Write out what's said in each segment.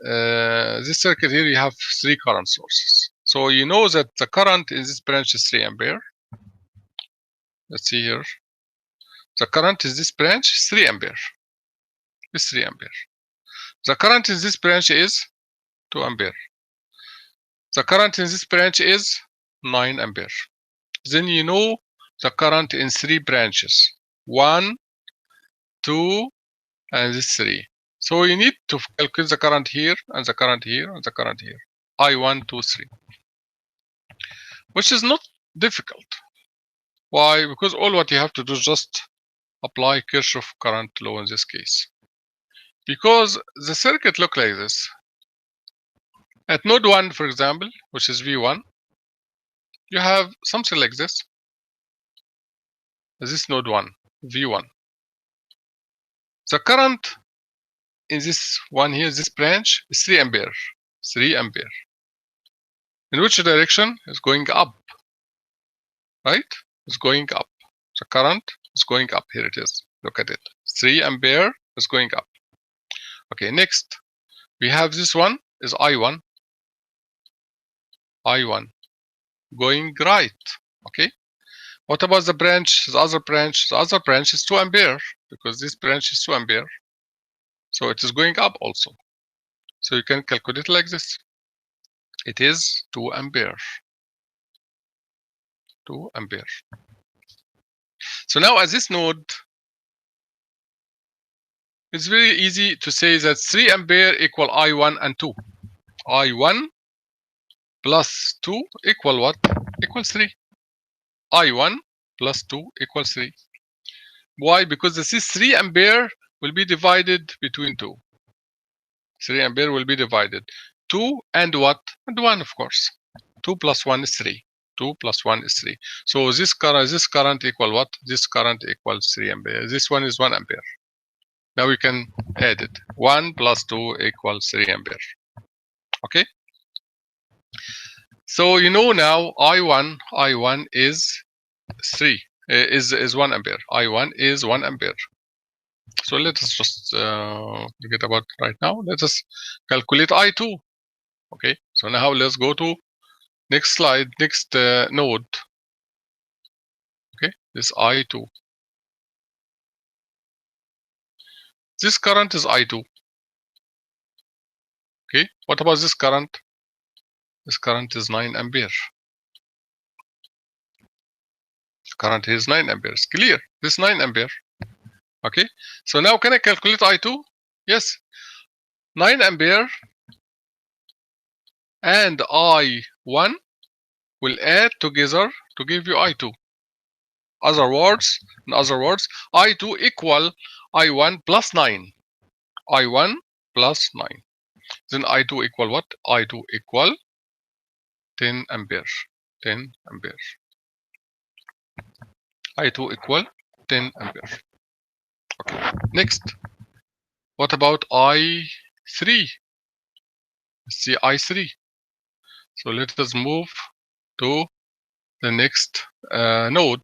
this circuit here, you have 3 current sources. So you know that the current in this branch is 3 ampere. Let's see here. The current in this branch is 3 ampere. It's 3 ampere. The current in this branch is 2 ampere. The current in this branch is 9 ampere. Then you know the current in 3 branches. 1, 2, and this 3. So you need to calculate the current here, and the current here, and the current here. I1, 2, 3. Which is not difficult. Why? Because all what you have to do is just apply Kirchhoff current law in this case. Because the circuit look like this. At node 1, for example, which is V1, you have something like this. This node 1, V1. The current in this one here, this branch, is 3 ampere. 3 ampere. In which direction? It's going up. Right? It's going up. The current is going up. Here it is. Look at it. 3 ampere is going up. Okay, next. We have this one is I1. I1. Going right. Okay. What about the branch? The other branch? The other branch is 2 ampere. Because this branch is 2 ampere. So it is going up also. So you can calculate like this. It is 2 ampere. 2 ampere. So now at this node, it's very easy to say that 3 ampere equal I1 and 2. I1 plus 2 equal what? Equals 3. I1 plus 2 equals 3. Why? Because this is 3 ampere will be divided between 2. 3 ampere will be divided. 2 and what? And 1, of course. 2 plus 1 is 3. 2 plus 1 is 3. So this current equal what? This current equals 3 ampere. This one is 1 ampere. Now we can add it. 1 plus 2 equals 3 ampere. Okay? So you know now I1 is 3 is 1 ampere. I1 is 1 ampere. So let us just forget about right now. Let us calculate I2. Okay. So now let's go to next slide, next node. Okay, this I2. This current is I2. Okay, what about this current? This current is 9 ampere. Current is 9 ampere. It's clear. This 9 ampere. Okay, so now can I calculate I2? Yes. 9 ampere and I1 will add together to give you I2. In other words, I2 equal I1 plus 9. I1 plus 9. Then I2 equal what? I2 equal 10 ampere. 10 ampere. I2 equal 10 ampere. Okay. Next. What about I3? Let's see I3. So let us move to the next node.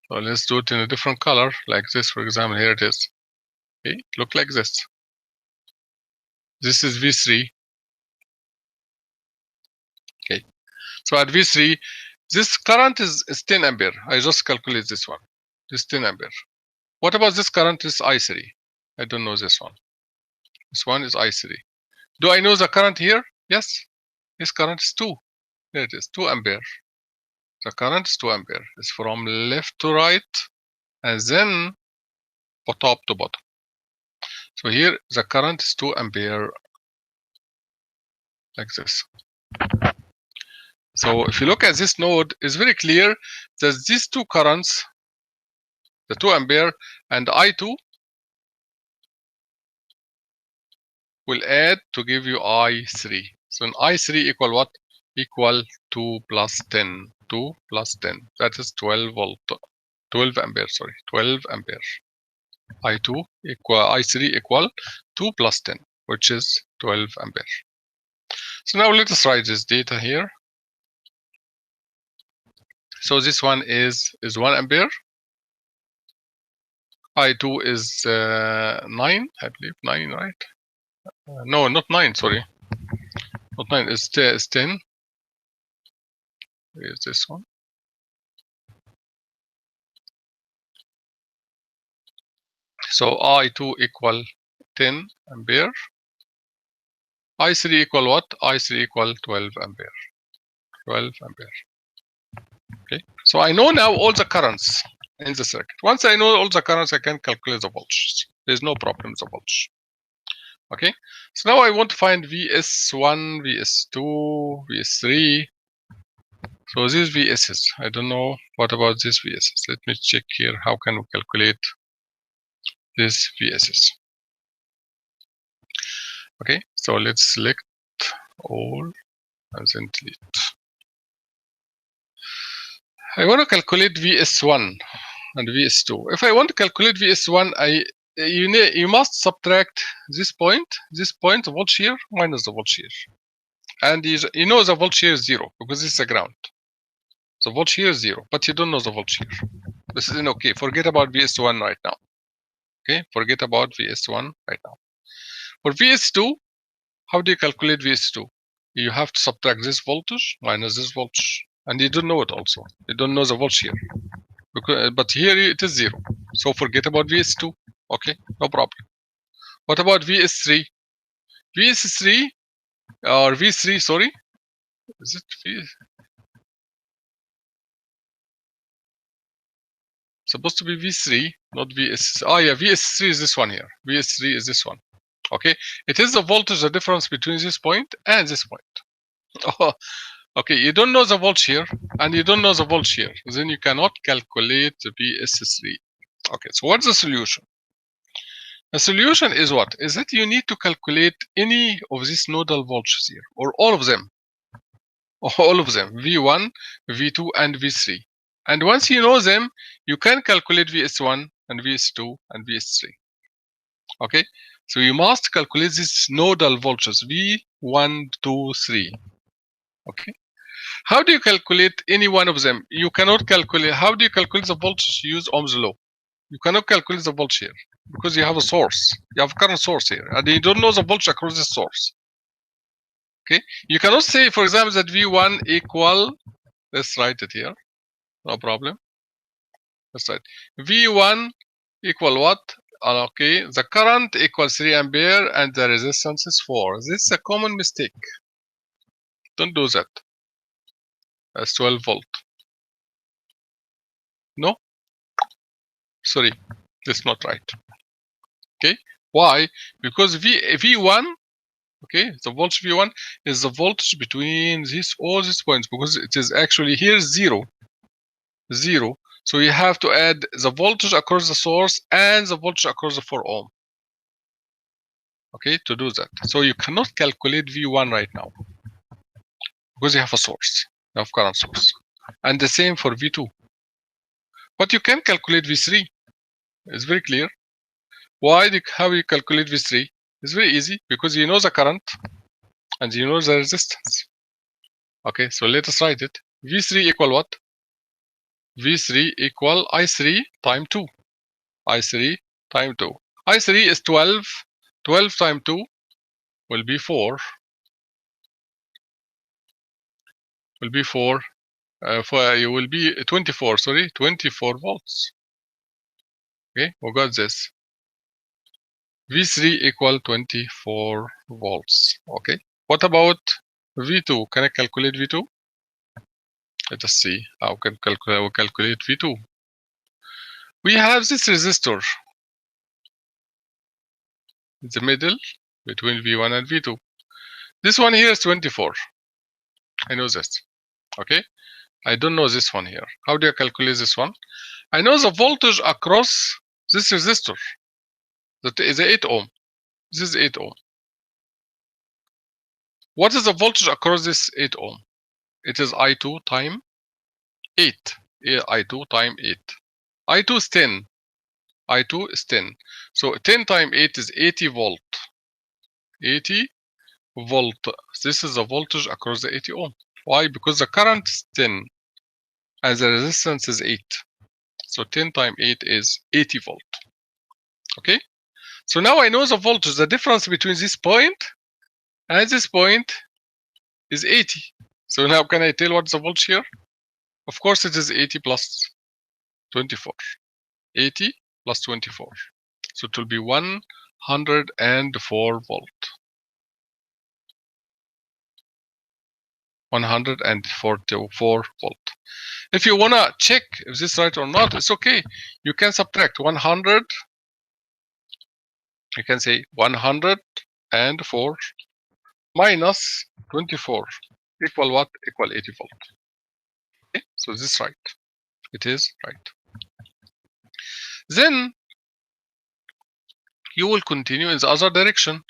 So let's do it in a different color, like this, for example. Here it is. Okay, look like this. This is V3. Okay, so at V3, this current is 10 ampere. I just calculate this one. This 10 ampere. What about this current? Is I3. I don't know this one. This one is I3. Do I know the current here? Yes. This current is 2. There it is, 2 ampere. The current is 2 ampere. It's from left to right and then top to bottom. So here the current is 2 ampere like this. So if you look at this node, it's very clear that these two currents, the 2 ampere and I2, will add to give you I3. So in I3 equal what? Equal 2 plus 10. 2 plus 10. That is 12 volt. 12 ampere, sorry. 12 ampere. I3 equal 2 plus 10, which is 12 ampere. So now let us write this data here. So this one is 1 ampere. I2 is 9, I believe, 9, right? No, not 9, sorry. Not 9, it's 10. Here's this one. So I2 equal 10 ampere. I3 equal what? I3 equal 12 ampere. 12 ampere. Okay. So I know now all the currents in the circuit. Once I know all the currents, I can calculate the voltage. There's no problem with the voltage. Okay. So now I want to find VS1, VS2, VS3. So these VSs, I don't know what about these VSs. Let me check here. How can we calculate these VSs? Okay. So let's select all and then delete. I want to calculate VS1 and VS2. If I want to calculate VS1, you must subtract this point, the voltage here minus the voltage here, and you know the voltage here is 0 because this is a ground. The voltage here is 0, but you don't know the voltage here. This is okay. Forget about VS1 right now. Okay, forget about VS1 right now. For VS2, how do you calculate VS2? You have to subtract this voltage minus this voltage, and you don't know it also. You don't know the voltage here. But here it is 0. So forget about VS2. Okay, no problem. What about VS3? VS3 or V3, sorry. Is it V? Supposed to be V3, not VS. Oh yeah, VS3 is this one here. VS3 is this one. Okay, it is the voltage, the difference between this point and this point. Oh, okay, you don't know the voltage here and you don't know the voltage here. Then you cannot calculate the VS3. Okay, so what's the solution? The solution is what? Is that you need to calculate any of these nodal voltages here, or all of them. All of them, V1, V2, and V3. And once you know them, you can calculate VS1 and VS2 and VS3. Okay? So you must calculate these nodal voltages, V1, 2, 3. Okay? How do you calculate any one of them? You cannot calculate. How do you calculate the voltage? Use Ohm's law. You cannot calculate the voltage here because you have a source. You have a current source here, and you don't know the voltage across the source. Okay, you cannot say, for example, that V1 equal. Let's write it here. No problem. Let's write V1 equal what? Okay, the current equals 3 ampere and the resistance is 4. This is a common mistake. Don't do that. That's 12 volt. No, sorry, that's not right. Okay, why? Because V1, okay, the voltage V1 is the voltage between all these points, because it is actually here 0. So you have to add the voltage across the source and the voltage across the 4 ohm. Okay, to do that. So you cannot calculate V1 right now because you have a source, you have current source. And the same for V2. But you can calculate V3. It's very clear. How you calculate V3? It's very easy because you know the current and you know the resistance. Okay, so let us write it. V3 equal what? V3 equal I3 times 2. I3 times 2. I3 is 12. 12 times 2 will be 4. Will be 4. You will be 24. Sorry, 24 volts. Okay, we got this. V3 equal 24 volts. Okay. What about V2? Can I calculate V2? Let us see how we can calculate V2. We have this resistor in the middle between V1 and V2. This one here is 24. I know this. Okay. I don't know this one here. How do I calculate this one? I know the voltage across this resistor. That is 8 ohm. This is 8 ohm. What is the voltage across this 8 ohm? It is I2 times 8. I2 times 8. I2 is 10. I2 is 10. So 10 times 8 is 80 volt. 80 volt. This is the voltage across the 80 ohm. Why? Because the current is 10 and the resistance is 8. So 10 times 8 is 80 volt. Okay? So now I know the voltage. The difference between this point and this point is 80. So now can I tell what's the voltage here? Of course it is 80 plus 24. 80 plus 24. So it will be 104 volt. 144 volt. If you want to check if this is right or not, it's okay. You can subtract 100. You can say 104 minus 24 equal what? Equal 80 volt. Okay, so this is right. It is right. Then you will continue in the other direction.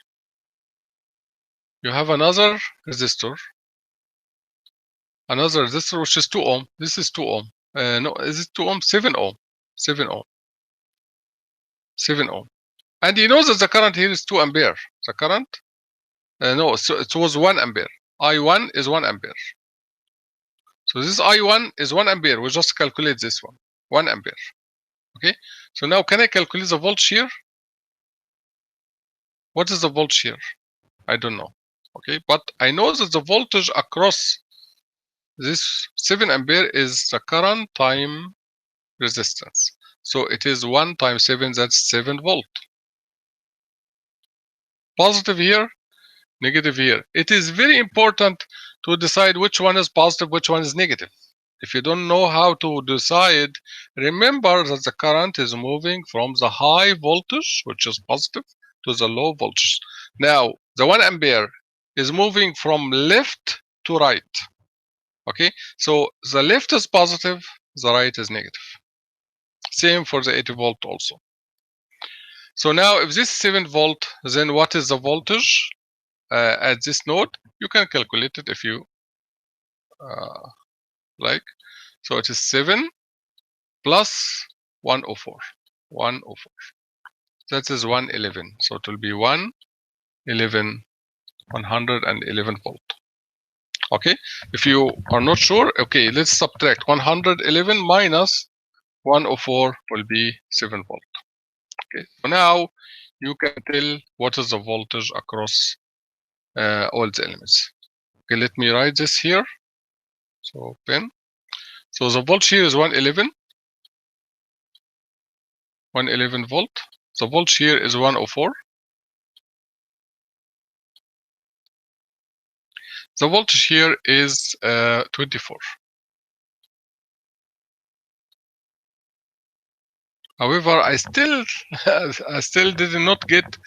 You have another resistor. Another resistor which is 2 ohm. This is 2 ohm. No, is it 2 ohm? 7 ohm. 7 ohm. 7 ohm. And you know that the current here is 2 ampere. The current? No, so it was 1 ampere. I1 is 1 ampere. So this I1 is 1 ampere. We just calculate this one. 1 ampere. Okay. So now can I calculate the voltage here? What is the voltage here? I don't know. Okay. But I know that the voltage across this 7 ampere is the current time resistance. So it is 1 times 7, that's 7 volt. Positive here, negative here. It is very important to decide which one is positive, which one is negative. If you don't know how to decide, remember that the current is moving from the high voltage, which is positive, to the low voltage. Now, the 1 ampere is moving from left to right. Okay, so the left is positive, the right is negative. Same for the 80 volt also. So now if this is 7 volt, then what is the voltage at this node? You can calculate it if you like. So it is 7 plus 104. 104. That is 111. So it will be 111 volt. Okay. If you are not sure, okay, let's subtract 111 minus 104 will be 7 volt. Okay. So now you can tell what is the voltage across all the elements. Okay, let me write this here. So pen. So the voltage here is 111 volt. The voltage here is 104. The voltage here is 24. However, I still did not get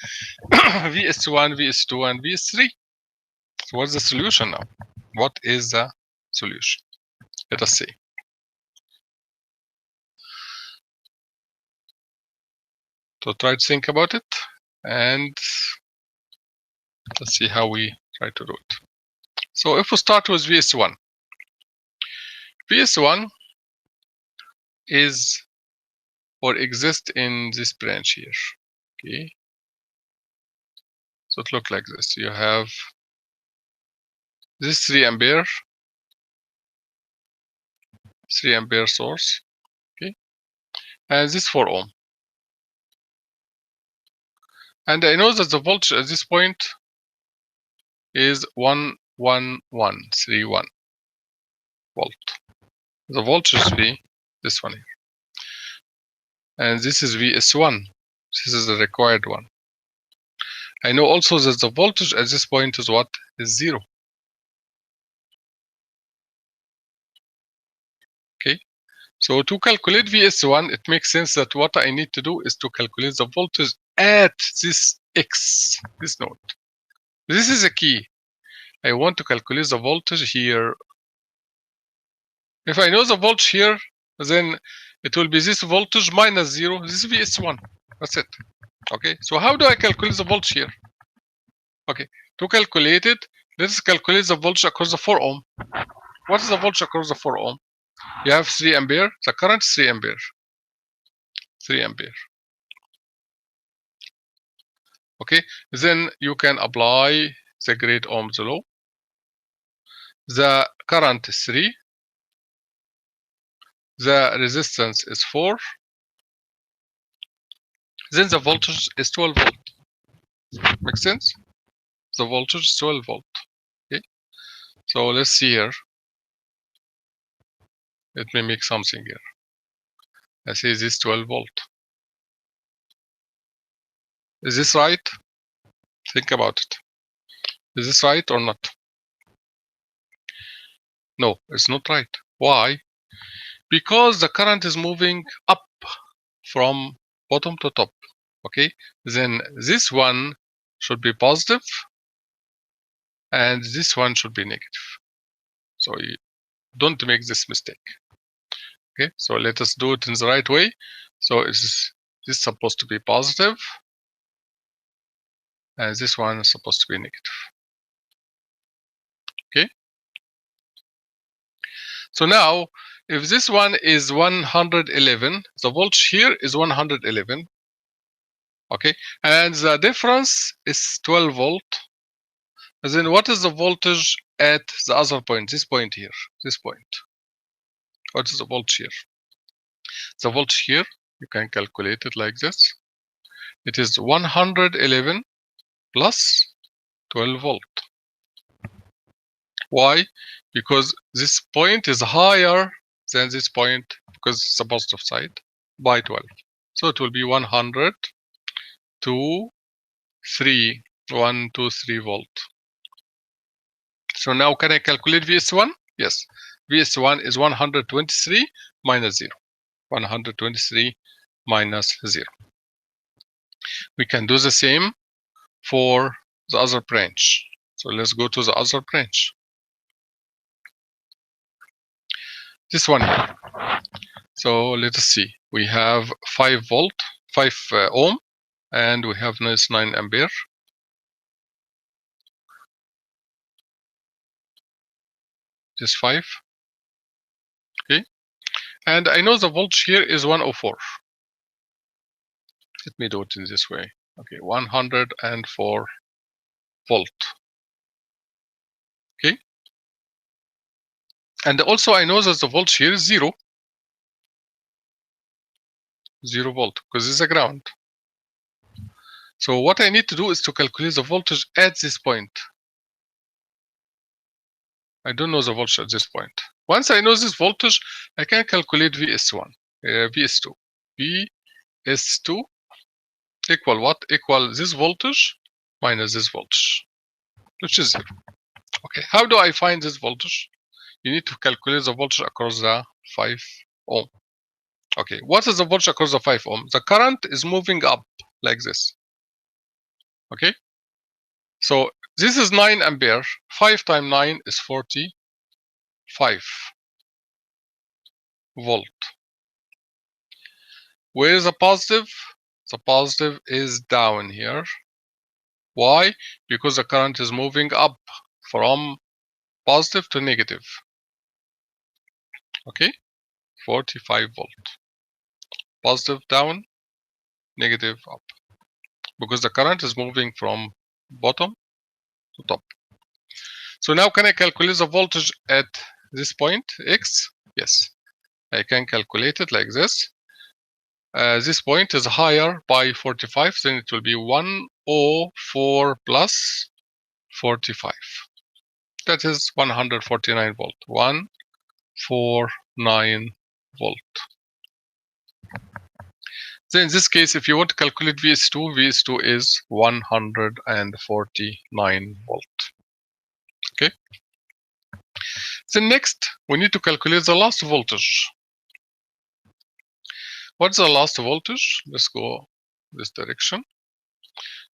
VS1, VS2, and VS3. So what's the solution now? What is the solution? Let us see. So try to think about it, and let's see how we try to do it. So if we start with VS1, VS1 is or exists in this branch here. Okay. So it looks like this. You have this 3 ampere source. Okay. And this 4 ohm. And I know that the voltage at this point is 11131 volt. The voltage is V, this one here. And this is VS1. This is the required one. I know also that the voltage at this point is what? Is 0. Okay. So to calculate VS1, it makes sense that what I need to do is to calculate the voltage at this X, this node. This is a key. I want to calculate the voltage here. If I know the voltage here, then it will be this voltage minus 0. This is VS1. That's it. Okay. So how do I calculate the voltage here? Okay. To calculate it, let's calculate the voltage across the 4 ohm. What is the voltage across the 4 ohm? You have 3 ampere. The current is 3 ampere. 3 ampere. Okay. Then you can apply the great Ohm's law. The current is 3. The resistance is 4. then the voltage is 12 volt. Make sense? The voltage is 12 volt. Okay. So let's see here. Let me make something here. I say this 12 volt. Is this right? Think about it. Is this right or not? No, it's not right. Why? Because the current is moving up from bottom to top. Okay, then this one should be positive and this one should be negative. So you don't make this mistake. Okay, so let us do it in the right way. So this is supposed to be positive and this one is supposed to be negative. Okay, so now if this one is 111, the voltage here is 111. Okay, and the difference is 12 volt. And then what is the voltage at the other point? This point here. This point. What is the voltage here? The voltage here, you can calculate it like this. It is 111 plus 12 volt. Why? Because this point is higher than this point because it's the positive side by 12. So it will be 100 to 3, 1, 2, 3 volt. So now can I calculate VS1? Yes. VS1 is 123 minus 0. 123 minus 0. We can do the same for the other branch. So let's go to the other branch. This one here. So let us see. We have 5 volt, 5 ohm, and we have this 9 ampere. Just 5. Okay. And I know the voltage here is 104. Let me do it in this way. Okay, 104 volt. Okay. And also I know that the voltage here is 0. 0 volt, because this is a ground. So what I need to do is to calculate the voltage at this point. I don't know the voltage at this point. Once I know this voltage, I can calculate VS1, VS2. VS2 equal what? Equal this voltage minus this voltage, which is 0. Okay, how do I find this voltage? You need to calculate the voltage across the 5 ohm. Okay, what is the voltage across the 5 ohm? The current is moving up like this. Okay, so this is 9 ampere. 5 times 9 is 45 volt. Where is the positive? The positive is down here. Why? Because the current is moving up from positive to negative. Okay, 45 volt. Positive down, negative up. Because the current is moving from bottom to top. So now can I calculate the voltage at this point, X? Yes, I can calculate it like this. This point is higher by 45, then it will be 104 plus 45. That is 149 volt. 149 volt. Then in this case, if you want to calculate VS2, VS2 is 149 volt. Okay. Then next, we need to calculate the last voltage. What's the last voltage? Let's go this direction.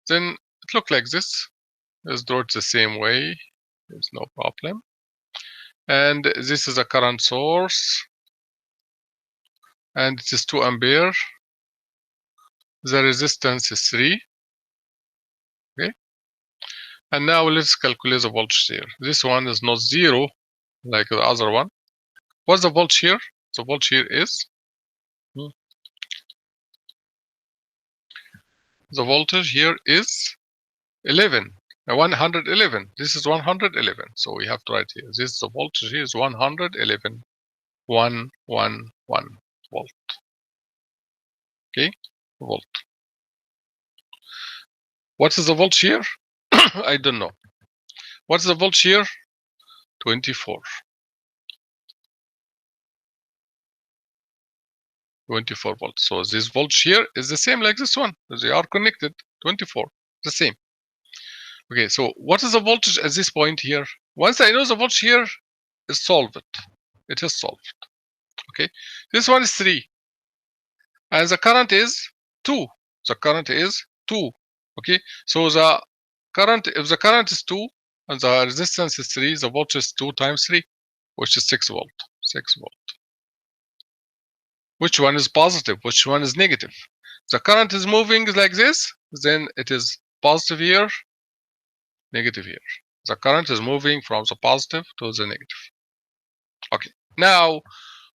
Then it looks like this. Let's draw it the same way. There's no problem. And this is a current source. And it is 2 ampere. The resistance is 3. Okay. And now let's calculate the voltage here. This one is not 0 like the other one. What's the voltage here? The voltage here is the voltage here is 11. 111. This is 111. So we have to write here. This is the voltage here is 111. 111 volt. Okay, volt. What is the voltage here? I don't know. What is the voltage here? 24. 24 volts. So this voltage here is the same like this one. They are connected. 24. The same. Okay, so what is the voltage at this point here? Once I know the voltage here, is solved. It is solved. Okay, this one is 3. And the current is 2. The current is 2. Okay, so the current, if the current is 2 and the resistance is 3, the voltage is 2 times 3, which is 6 volt. 6 volt. Which one is positive? Which one is negative? The current is moving like this, then it is positive here, negative here. The current is moving from the positive to the negative. Okay, now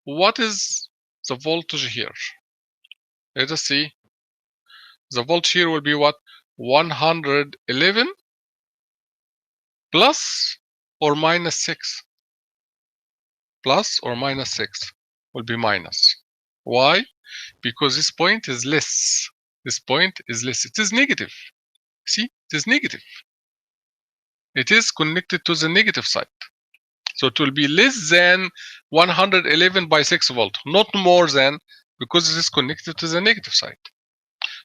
what is the voltage here? Let us see. The voltage here will be what? 111 plus or minus 6. Plus or minus 6 will be minus. Why? Because this point is less. This point is less. It is negative. See, it is negative. It is connected to the negative side. So it will be less than 111 by 6 volt, not more than, because it is connected to the negative side.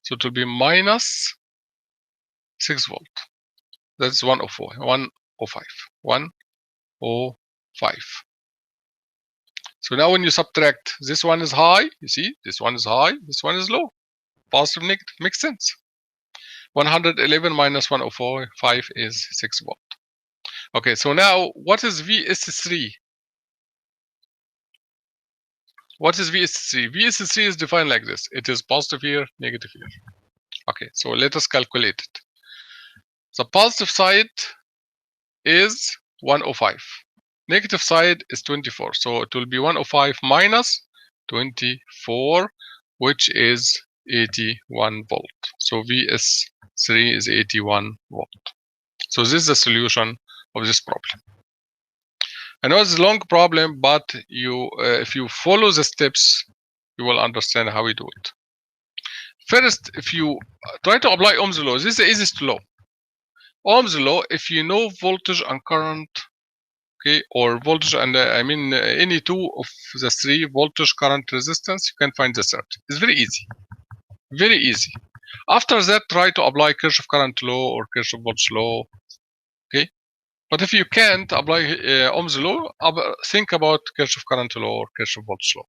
So it will be minus 6 volt. That's 104, 105, 105. So now when you subtract, this one is high, you see, this one is high, this one is low. Positive, negative, makes sense. 111 minus 105 is 6 volt. Okay, so now what is VS3? What is VS3? VS3 is defined like this. It is positive here, negative here. Okay, so let us calculate it. The positive side is 105. Negative side is 24. So it will be 105 minus 24, which is 81 volt. So VS3 is 81 volt. So this is the solution of this problem. I know it's a long problem, but if you follow the steps, you will understand how we do it. First, if you try to apply Ohm's law, this is the easiest law. Ohm's law, if you know voltage and current, okay, or voltage and any two of the three, voltage, current, resistance, you can find the third. It's very easy. Very easy. After that, try to apply Kirchhoff current law or Kirchhoff voltage law. Okay, but if you can't apply Ohm's law, think about Kirchhoff current law or Kirchhoff voltage law.